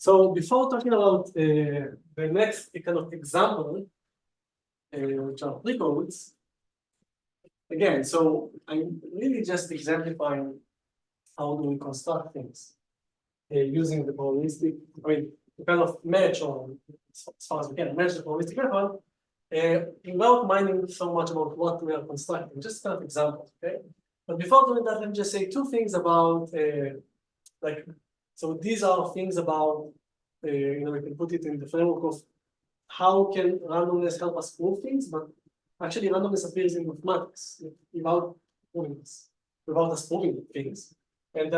So before talking about the next kind of example, which are precodes, again, so I'm really just exemplifying how do we construct things using the probabilistic, I mean, kind of match, or as far as we can match the probabilistic method, without minding so much about what we are constructing, just kind of examples, okay? But before doing that, let me just say two things about, so these are things about, we can put it in the framework of how can randomness help us prove things, but actually randomness appears in mathematics without proving this, without us proving things. And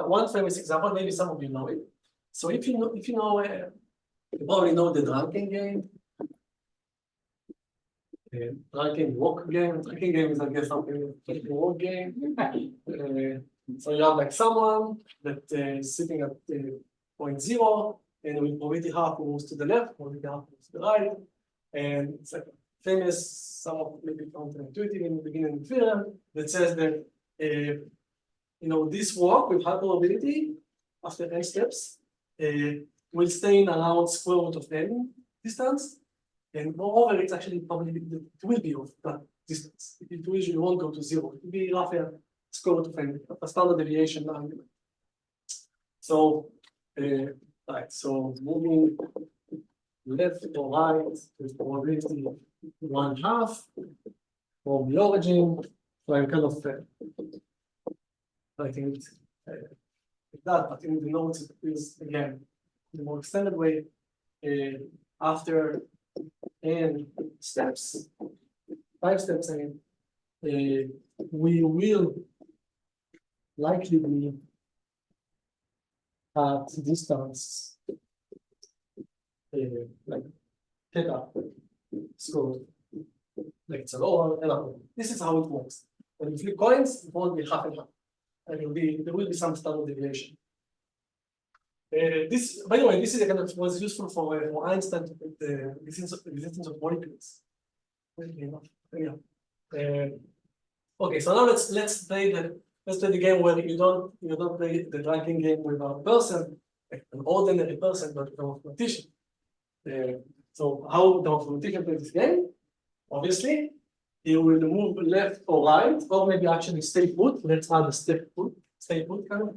one famous example, maybe some of you know it. So if you know, you probably know the drunken game. Drunken walk game. Drunken game is, I guess, something like a walk game. So you have like someone that is sitting at point 0, and with probability half moves to the left, probability half moves to the right. And it's like famous, somewhat maybe counterintuitive in the beginning theorem that says that this walk with high probability after n steps will stay in around square root of n distance. And moreover, it's actually probably it will be of that distance. It usually won't go to 0. It will be roughly a square root of n, a standard deviation argument. So, right, so moving left or right with probability 1/2 from the origin. So I'm kind of writing it like that, but in the notes it is again in the more extended way. After n steps, 5 steps in, we will likely be at distance like theta square, like it's a lower and upper. This is how it works. When you flip coins, it won't be half and half. And there will be some standard deviation. This, by the way, this is a kind of was useful for Einstein to put the existence of molecules. Yeah. Okay, so now let's play the game where you don't play the drinking game with a person, like an ordinary person, but with a mathematician. So how the mathematician plays this game? Obviously, he will move left or right, or maybe actually stay put. Let's add a stay put kind of.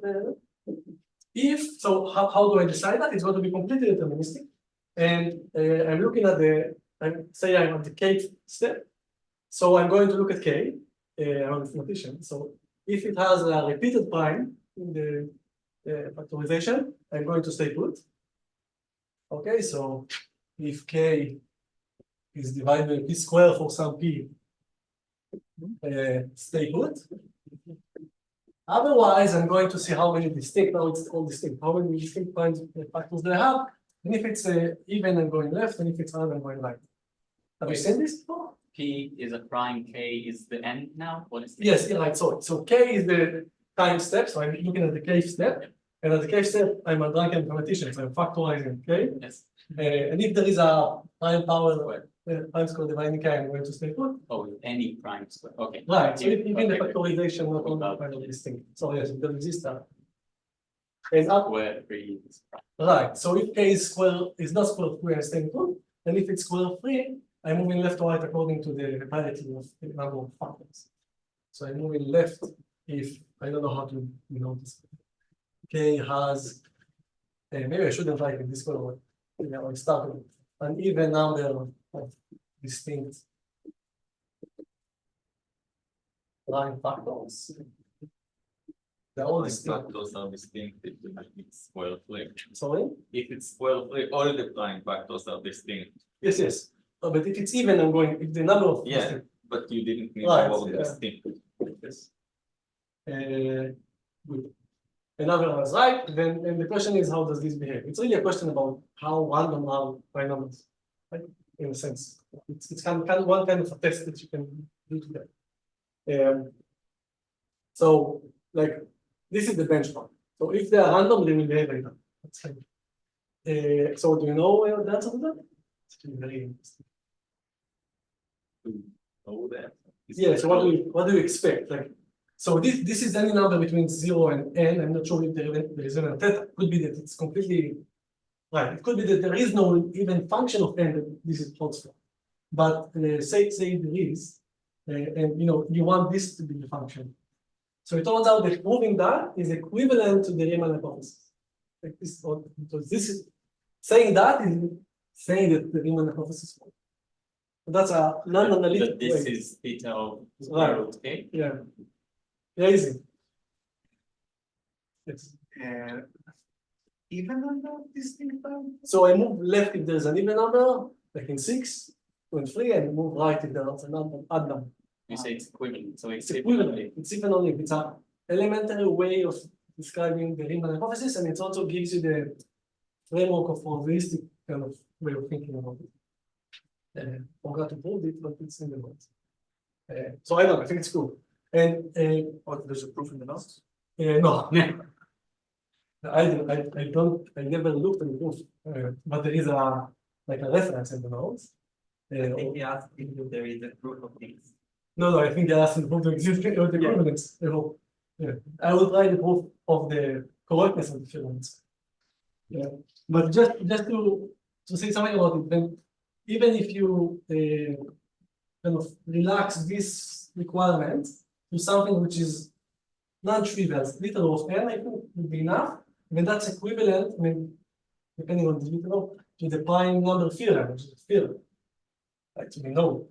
How do I decide that? It's going to be completely deterministic. And I'm looking at say I'm at the kth step. So I'm going to look at k. I'm a mathematician. So if it has a repeated prime in the factorization, I'm going to stay put. Okay, so if k is divided by p squared for some p, stay put. Otherwise, I'm going to see how many distinct, now it's all distinct, how many distinct primes factors they have. And if it's even, I'm going left, and if it's odd, I'm going right. Have you seen this before? P is a prime, K is the n now? What is Yes, yeah, right. So K is the time step, so I'm looking at the K step. And at the K step, I'm a drunken mathematician, so I'm factorizing K. Yes. And if there is a prime power, prime square dividing K, I'm going to stay put. Oh, any prime square. Okay. Right. So even the factorization not only kind of distinct. So yes, it exists that. And up where 3 is prime. Right. So if K is not square free, I stay put. And if it's square free, I'm moving left or right according to the parity of the number of factors. So I'm moving left if I don't know how to this. K has maybe I shouldn't write it this way. I start with an even number of distinct prime factors. They're all distinct. Factors are distinct if it's square free. Sorry? If it's square free, all the prime factors are distinct. Yes. Oh, but if it's even, I'm going if the number of but you didn't need right, the word distinct. Yes. Good. Another one is right. Then the question is, how does this behave? It's really a question about how random are prime numbers, right? In a sense, it's kind of one kind of a test that you can do to them. So, like, this is the benchmark. So if they are random, they will behave like that. That's fine. So do you know the answer to that? It's actually very interesting. Know that. Yeah. So what do you expect? Like, so this is any number between 0 and n. I'm not sure if there is even a theta. Could be that it's completely Right, it could be that there is no even function of n that this is false for. But say there is, and you want this to be the function. So it turns out that proving that is equivalent to the Riemann hypothesis. Like this, because this is saying that is saying that the Riemann hypothesis. That's a non-analytic But this way. is theta of Right. square root k. Yeah. Crazy. It's, Even under this thing time? so I move left if there's an even number, like in 6, 2 and 3, and move right if there's an odd number. You say it's equivalent, so it's It's equivalent. It's even only it's a elementary way of describing the Riemann hypothesis, and it also gives you the framework of probabilistic kind of way of thinking about it. Forgot to prove it, but it's in the notes. So I don't know, I think it's cool. And There's a proof in the notes? no, I never looked at the proof, but there is a reference in the notes. I think he asked if there is a proof of this. No, I think they asked the proof of existence or the equivalence. Yeah, I will try the proof of the correctness of the equivalence. Yeah, but just to say something about it, then even if you kind of relax this requirement to something which is non-trivial, literal of n, I think would be enough. I mean, that's equivalent, I mean, depending on the literal, to the prime number theorem, which is a theorem. Right, so we know.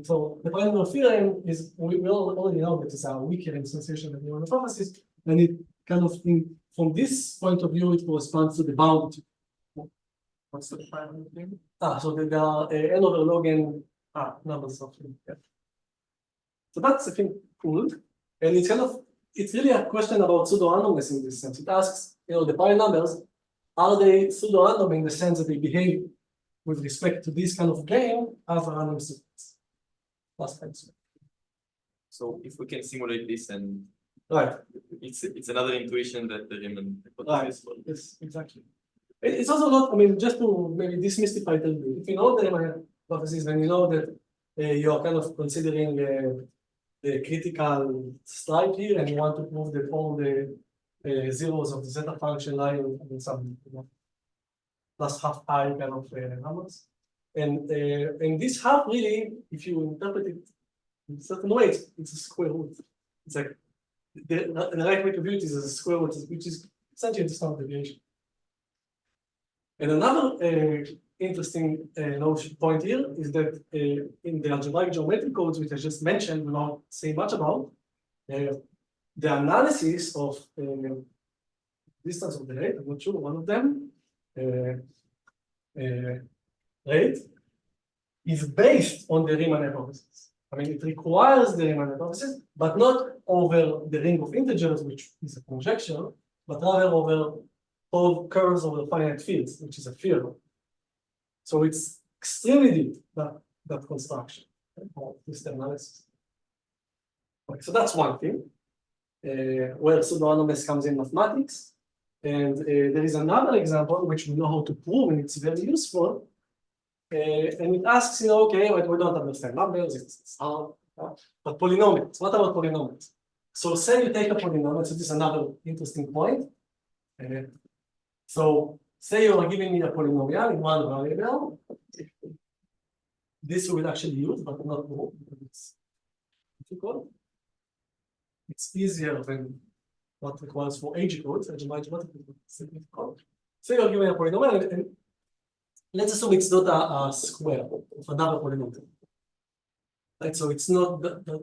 So the prime number theorem is, we already know that it's a weaker instantiation of the Riemann hypothesis, and it kind of, from this point of view, it corresponds to the boundary. What's the final thing? So there are n over log n numbers of them. Yeah. So that's, I think, cool. And it's kind of, it's really a question about pseudo-randomness in this sense. It asks, the prime numbers, are they pseudo-random in the sense that they behave with respect to this kind of game as a random sequence? Last time. So if we can simulate this, and Right. it's another intuition that the Riemann Right. hypothesis. Yes, exactly. It's also not, I mean, just to maybe demystify it a little bit. If you know the Riemann hypothesis, then you know that you are kind of considering the critical stripe here, and you want to prove that all the zeros of the zeta function lie in some plus half I kind of numbers. And this half really, if you interpret it in a certain way, it's a square root. It's like the right way to view it is as a square root, which is essentially the standard deviation. And another interesting point here is that in the algebraic geometric codes, which I just mentioned, we not say much about, the analysis of distance of the rate, I'm not sure, one of them, rate, is based on the Riemann hypothesis. I mean, it requires the Riemann hypothesis, but not over the ring of integers, which is a conjecture, but rather over all curves over finite fields, which is a theorem. So it's extremely deep, that construction of this analysis. Okay, so that's one thing, where pseudo-randomness comes in mathematics. And there is another example which we know how to prove, and it's very useful. And it asks, okay, we don't understand numbers, it's hard, but polynomials, what about polynomials? So say you take a polynomial, so this is another interesting point. So say you are giving me a polynomial in one variable. This we will actually use, but not more, because it's difficult. It's easier than what requires for age codes, Say you're giving a polynomial, and let's assume it's not a square of another polynomial. Right, so it's not,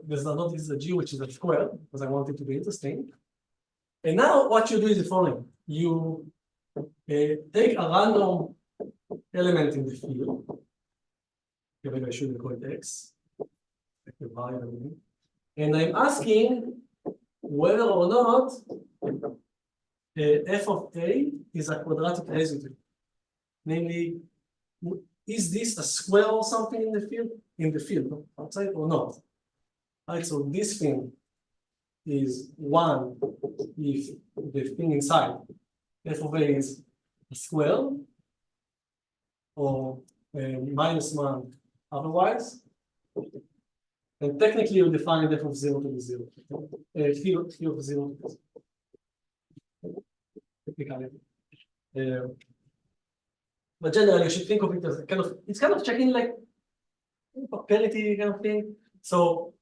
there's not this G, which is a square, because I want it to be interesting. And now what you do is the following. You take a random element in the field. Maybe I should call it X. And I'm asking whether or not f of A is a quadratic residue. Namely, is this a square or something in the field? Outside or not? Right, so this thing is 1 if the thing inside f of A is a square, or -1 otherwise. And technically you define f of 0 to be 0. Phi of 0 to be 0. Technically. But generally, you should think of it as kind of, it's kind of checking like a parity kind of thing. So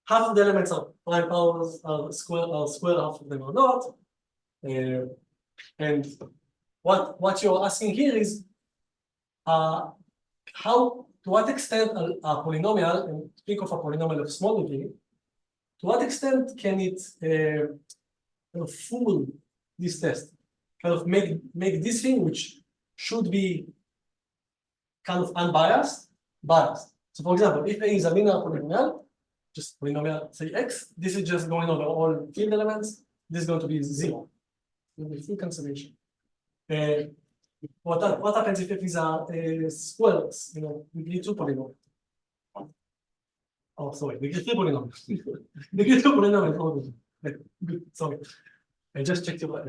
half of the elements are prime powers, are square, half of them are not. And what you're asking here is how, to what extent a polynomial, and think of a polynomial of small degree, to what extent can it kind of fool this test, kind of make this thing which should be kind of unbiased, biased. So for example, if A is a linear polynomial, just polynomial, say X, this is just going over all field elements, this is going to be 0. Will be full cancellation. What happens if these are squares, you know, degree 2 polynomial? Oh, sorry, degree 3 polynomial. Degree 2 polynomial. Oh, good, sorry. I just checked your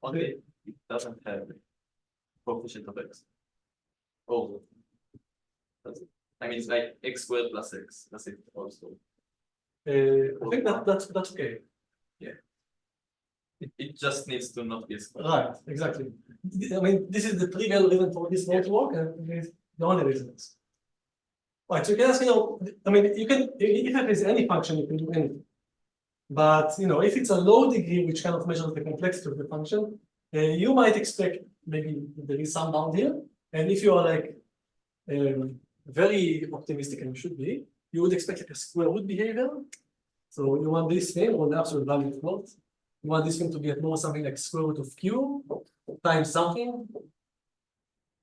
Only it doesn't have coefficient of x. Oh. I mean, it's like x squared plus x. That's it also. I think that's okay. It just needs to not be a square. Right, exactly. I mean, this is the trivial reason for this not to work, and it is the only reason. Right, so you can ask, you know, I mean, you can, if there is any function, you can do anything. But, you know, if it's a low degree, which kind of measures the complexity of the function, you might expect maybe there is some bound here. And if you are like very optimistic, and you should be, you would expect like a square root behavior. So you want this thing, or the absolute value of what? You want this thing to be at most something like square root of q times something,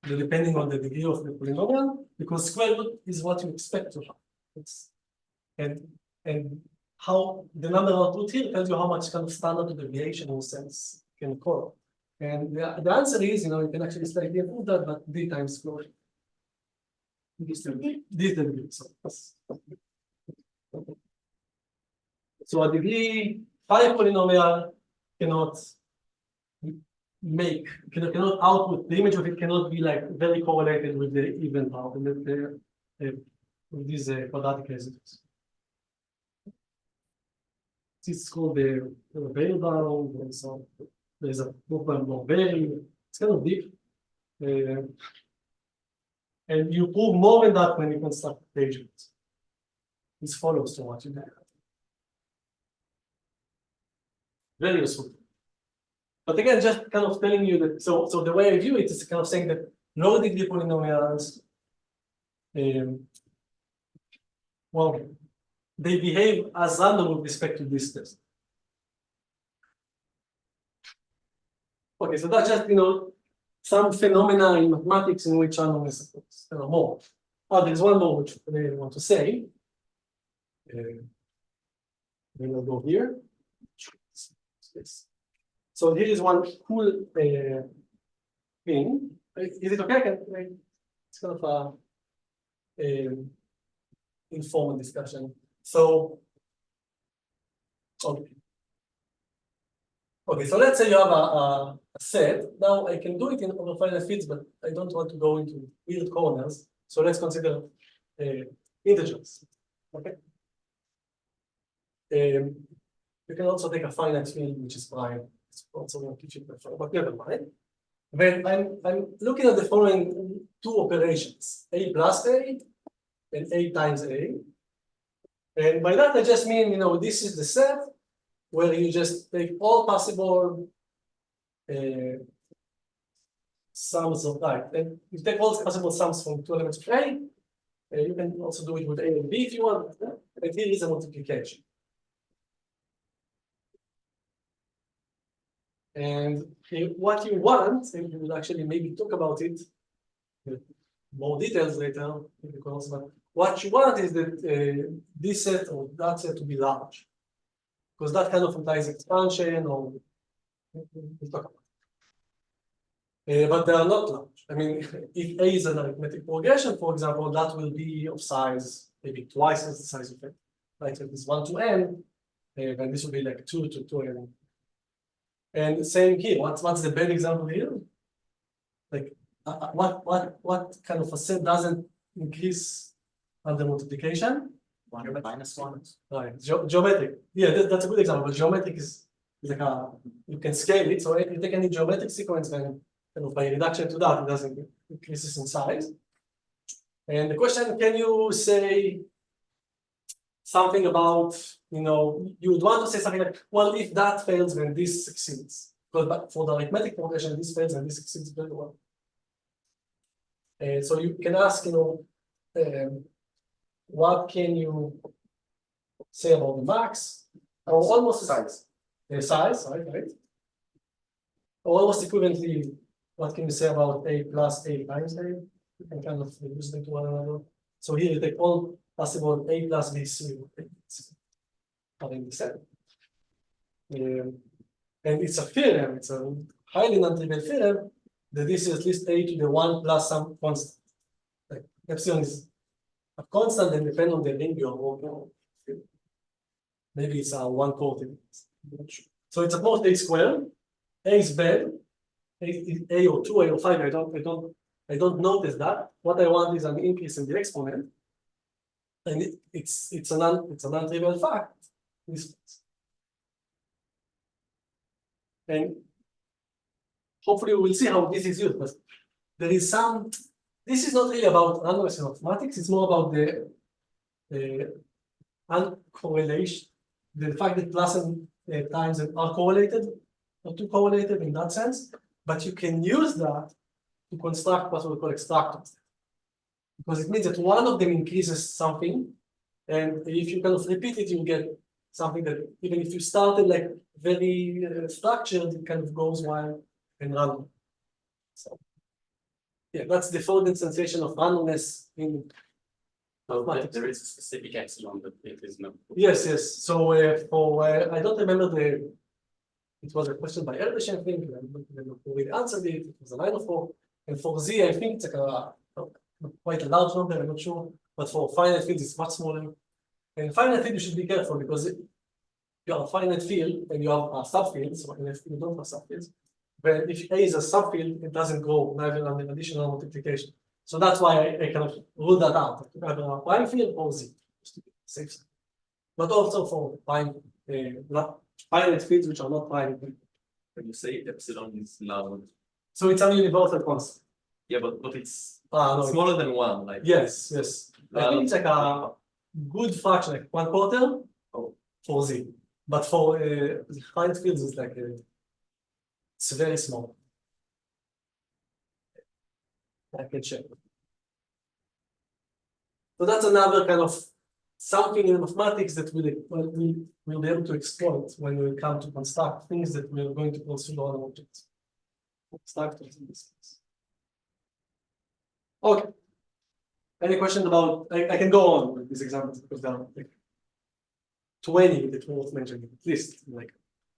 depending on the degree of the polynomial, because square root is what you expect to have. It's, and how the number of root here tells you how much kind of standard deviation in sense can occur. And the answer is, you know, you can actually slightly improve that, but d times square. This degree. So a degree 5 polynomial cannot cannot output, the image of it cannot be like very correlated with the even part, with these quadratic residues. This is called the Bell bound, and so there's a movement more very, it's kind of deep. And you prove more than that when you construct pages. This follows to what you have. Very useful. But again, just kind of telling you that, so the way I view it is kind of saying that low degree polynomials, well, they behave as random with respect to this test. Okay, so that's just, you know, some phenomena in mathematics in which randomness occurs. There are more. Oh, there's one more which I want to say. Then we'll go here. So here is one cool thing. Is it okay? It's kind of a informal discussion. So, okay, so let's say you have a set. Now I can do it in over finite fields, but I don't want to go into weird corners. So let's consider integers. Okay. You can also take a finite field, which is prime. It's also going to teach you before, but never mind. Then I'm looking at the following two operations: a plus a and a times a. And by that I just mean, you know, this is the set where you just take all possible sums of that. And you take all possible sums from two elements of a. You can also do it with a and b if you want. And here is a multiplication. And what you want, and we will actually maybe talk about it with more details later, because what you want is that this set or that set to be large, because that kind of implies expansion, or we'll talk about it. But they are not large. I mean, if A is an arithmetic progression, for example, that will be of size maybe twice as the size of it. Like if it's 1 to n, then this will be like 2 to 2n. And same here. What's the bad example here? Like what kind of a set doesn't increase under multiplication? 1 minus 1. Right, geometric. Yeah, that's a good example. But geometric is like you can scale it. So if you take any geometric sequence, then kind of by reduction to that, it doesn't increases in size. And the question, can you say something about, you would want to say something like, well, if that fails, then this succeeds. But for the arithmetic progression, this fails and this succeeds very well. And so you can ask, what can you say about the max? Or almost Size. the size, right? Or almost equivalently, what can you say about A plus A times A? You can kind of reduce them to one another. So here you take all possible A plus B3. Having the set. And it's a theorem, it's a highly non-trivial theorem that this is at least A to the 1 plus some constant. Like epsilon is a constant and depend on the ring you're working on. Maybe it's a 1/4. So it's at most A squared. A is bad. A or 2, A or 5. I don't notice that. What I want is an increase in the exponent. And it's a non-trivial fact. And hopefully we will see how this is used. But there is this is not really about randomness in mathematics, it's more about the uncorrelation, the fact that plus and times are correlated, or too correlated in that sense, but you can use that to construct what we call extractors. Because it means that one of them increases something, and if you kind of repeat it, you get something that even if you started like very structured, it kind of goes wild and random. So yeah, that's the folded sensation of randomness in mathematics. There is a specific epsilon that it is not. Yes. So for I don't remember it was a question by Erdős, I think. I don't remember who really answered it. It was a 904. And for Z, I think it's like quite a large number, I'm not sure. But for finite fields, it's much smaller. And finite field, you should be careful because you have a finite field and you have a subfield. So if you don't have subfields, then if A is a subfield, it doesn't go neither under additional multiplication. So that's why I kind of rule that out. Either a prime field or Z, just to be safe. But also for finite fields which are not prime. When you say epsilon is large. So it's a universal constant. Yeah, but it's No, smaller than 1. Like yes. I think it's like a good fraction, like 1/4 for Z. But for finite fields, it's like it's very small. I can check. So that's another kind of something in mathematics that we'll be able to exploit when we come to construct things that we're going to call pseudo objects. Constructors in this case. Okay. Any questions about? I can go on with these examples because there are like 20 that worth mentioning, at least like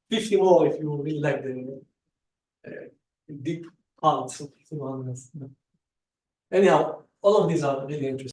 50 more if you really like the deep parts of randomness. Anyhow, all of these are really interesting.